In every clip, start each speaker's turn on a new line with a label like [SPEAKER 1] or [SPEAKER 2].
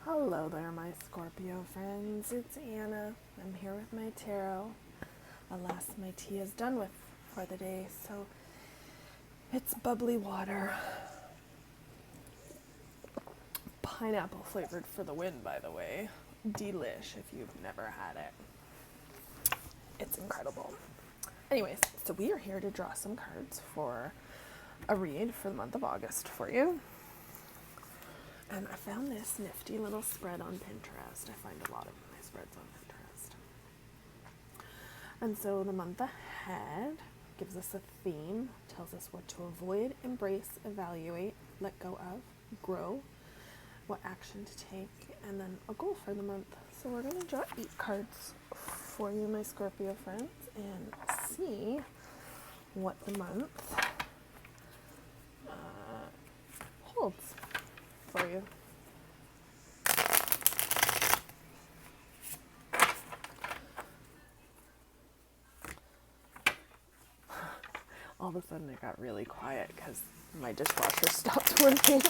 [SPEAKER 1] Hello there, my Scorpio friends. It's Anna. I'm here with my tarot. Alas, my tea is done with for the day, so it's bubbly water. Pineapple flavored for the win, by the way. Delish if you've never had it. It's incredible. Anyways, so we are here to draw some cards for a read for the month of August for you. And I found this nifty little spread on Pinterest. I find a lot of my spreads on Pinterest. And so the month ahead gives us a theme, tells us what to avoid, embrace, evaluate, let go of, grow, what action to take, and then a goal for the month. So we're going to draw 8 cards for you, my Scorpio friends, and see what the month holds for you. All of a sudden it got really quiet because my dishwasher stopped working.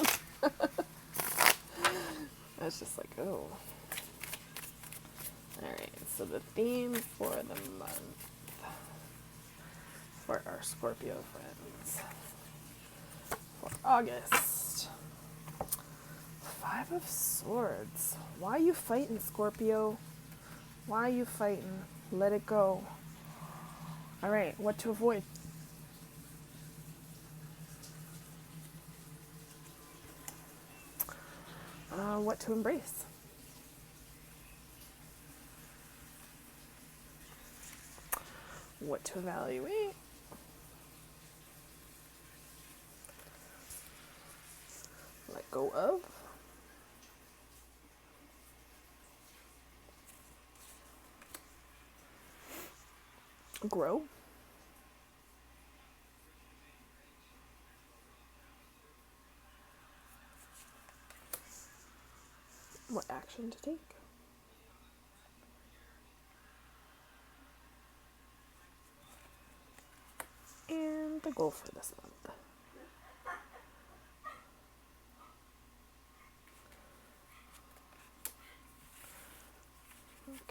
[SPEAKER 1] I was just like, oh. Alright, so the theme for the month for our Scorpio friends for August. 5 of Swords. Why you fighting, Scorpio? Why you fighting? Let it go. Alright, what to avoid? What to embrace? What to evaluate? Let go of? Grow? What action to take? And the goal for this month. Okay.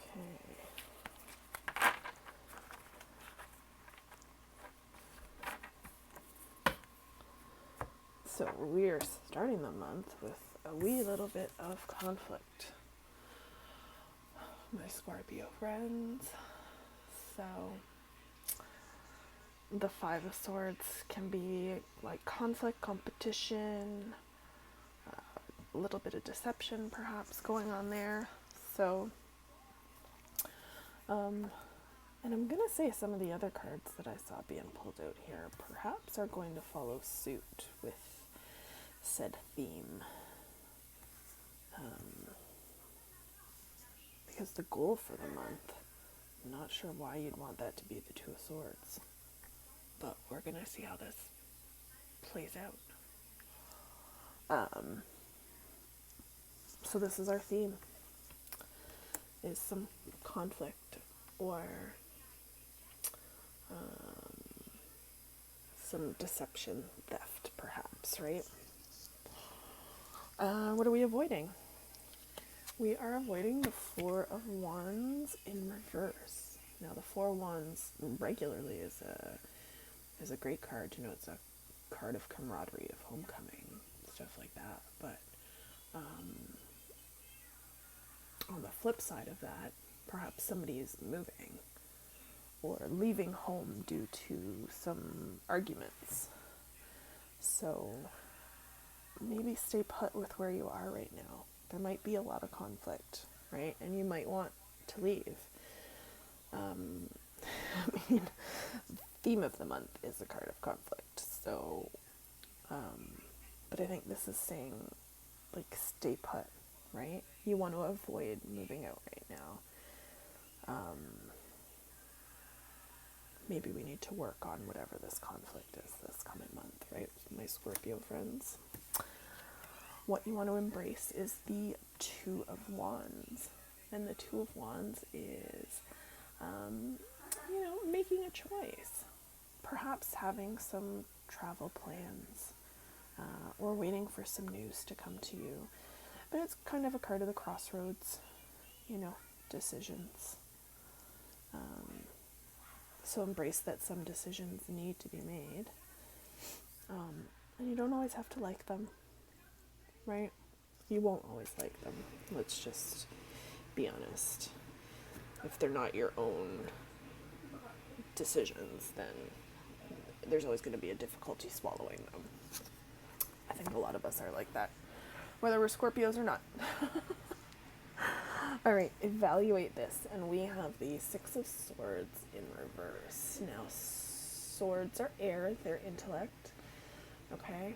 [SPEAKER 1] So we're starting the month with a wee little bit of conflict, my Scorpio friends. So the 5 of Swords can be like conflict, competition, a little bit of deception perhaps going on there. So, and I'm going to say some of the other cards that I saw being pulled out here perhaps are going to follow suit with said theme. Because the goal for the month, I'm not sure why you'd want that to be the 2 of Swords. But we're going to see how this plays out. So this is our theme, is some conflict or some deception, theft perhaps, right? What are we avoiding? We are avoiding the 4 of Wands in reverse. Now the 4 of Wands regularly is a great card. You know, it's a card of camaraderie, of homecoming, stuff like that. But on the flip side of that, perhaps somebody is moving or leaving home due to some arguments. So maybe stay put with where you are right now. There might be a lot of conflict, right? And you might want to leave. I mean, theme of the month is a card of conflict. So, but I think this is saying, like, stay put, right? You want to avoid moving out right now. Maybe we need to work on whatever this conflict is this coming month, right? My Scorpio friends. What you want to embrace is the 2 of Wands. And the 2 of Wands is, making a choice. Perhaps having some travel plans or waiting for some news to come to you. But it's kind of a card of the crossroads, you know, decisions. So embrace that some decisions need to be made. And you don't always have to like them, right? You won't always like them. Let's just be honest. If they're not your own decisions, then there's always going to be a difficulty swallowing them. I think a lot of us are like that, whether we're Scorpios or not. All right, evaluate this. And we have the Six of Swords in reverse. Now, swords are air, they're intellect. Okay?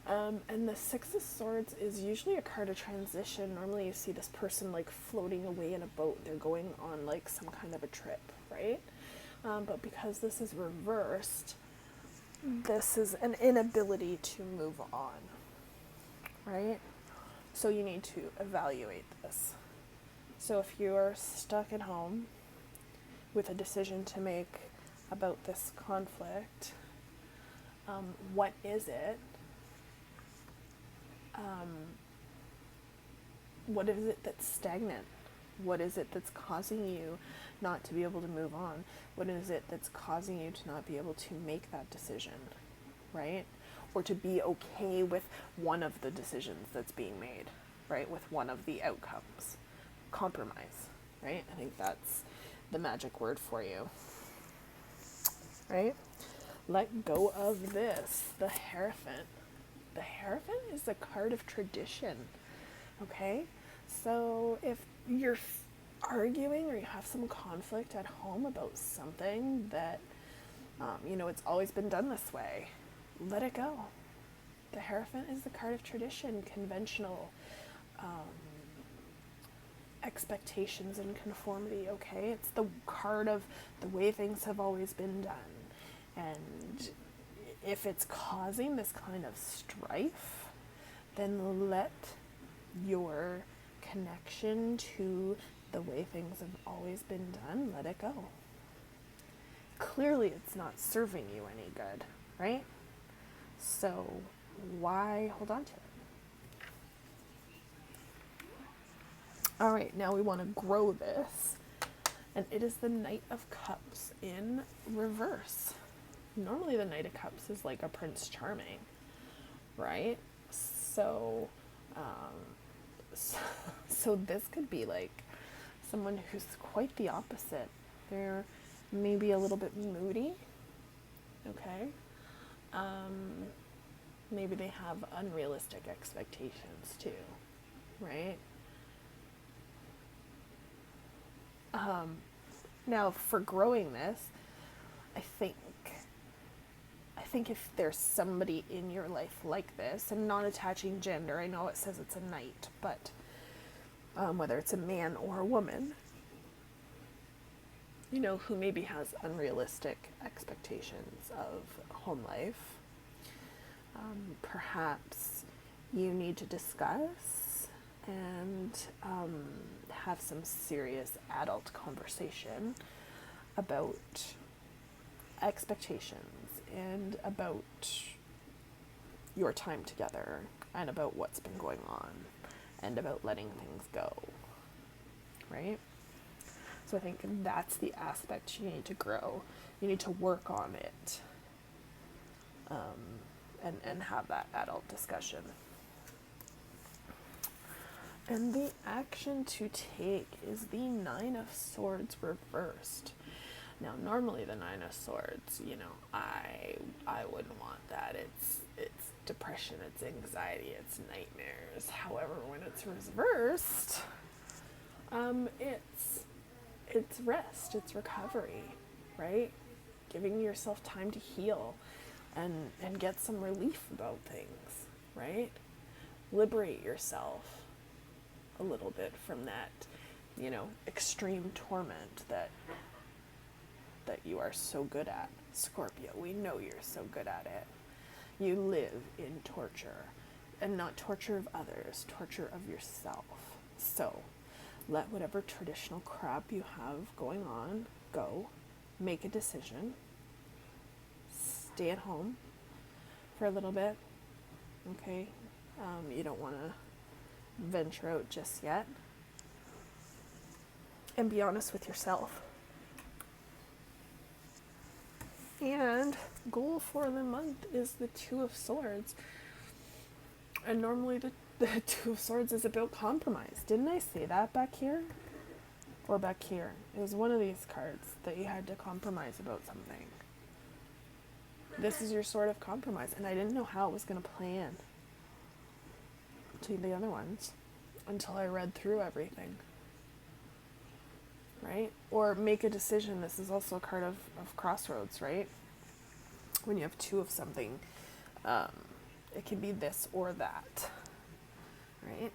[SPEAKER 1] And the Six of Swords is usually a card of transition. Normally you see this person like floating away in a boat. They're going on like some kind of a trip, right? But because this is reversed, this is an inability to move on, right? So you need to evaluate this. So if you're stuck at home with a decision to make about this conflict, what is it? What is it that's stagnant? What is it that's causing you not to be able to move on? What is it that's causing you to not be able to make that decision, right? Or to be okay with one of the decisions that's being made, right? With one of the outcomes. Compromise, right? I think that's the magic word for you, right? Let go of this, the Hierophant. The Hierophant is the card of tradition, okay? So if you're arguing or you have some conflict at home about something that, you know, it's always been done this way, let it go. The Hierophant is the card of tradition, conventional, expectations and conformity, okay? It's the card of the way things have always been done. And if it's causing this kind of strife, then let your connection to the way things have always been done, let it go. Clearly it's not serving you any good, right? So why hold on to it? All right, now we want to grow this, and it is the Knight of Cups in reverse. Normally the Knight of Cups is like a Prince Charming, right? So, so this could be like someone who's quite the opposite. They're maybe a little bit moody, okay? Maybe they have unrealistic expectations too, right? Now for growing this, I think if there's somebody in your life like this, and not attaching gender, I know it says it's a knight, but whether it's a man or a woman, you know, who maybe has unrealistic expectations of home life, perhaps you need to discuss and have some serious adult conversation about expectations and about your time together and about what's been going on and about letting things go, right? So I think that's the aspect you need to grow. You need to work on it and have that adult discussion. And the action to take is the Nine of Swords reversed. Now, normally the Nine of Swords, you know, I wouldn't want that. It's depression, it's anxiety, it's nightmares. However, when it's reversed, it's rest, it's recovery, right? Giving yourself time to heal and get some relief about things, right? Liberate yourself a little bit from that, you know, extreme torment that you are so good at. Scorpio, we know you're so good at it. You live in torture, and not torture of others, torture of yourself. So let whatever traditional crap you have going on go. Make a decision. Stay at home for a little bit, okay? You don't want to venture out just yet. And be honest with yourself. And goal for the month is the Two of Swords. And normally the Two of Swords is about compromise. Didn't I say that back here? Or back here? It was one of these cards that you had to compromise about something. This is your sort of compromise. And I didn't know how it was going to play in to the other ones until I read through everything. Right? Or make a decision. This is also a card of crossroads, right? When you have two of something, it can be this or that, right?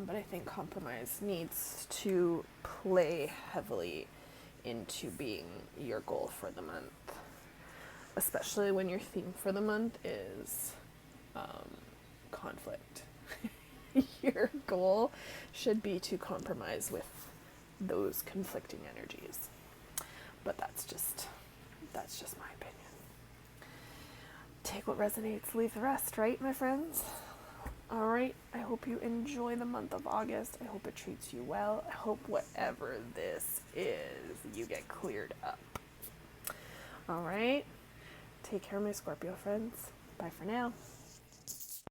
[SPEAKER 1] But I think compromise needs to play heavily into being your goal for the month, especially when your theme for the month is conflict. Your goal should be to compromise with those conflicting energies. But that's just my opinion. Take what resonates, leave the rest, right, my friends? All right, I hope you enjoy the month of August. I hope it treats you well. I hope whatever this is, you get cleared up. All right, take care, my Scorpio friends. Bye for now.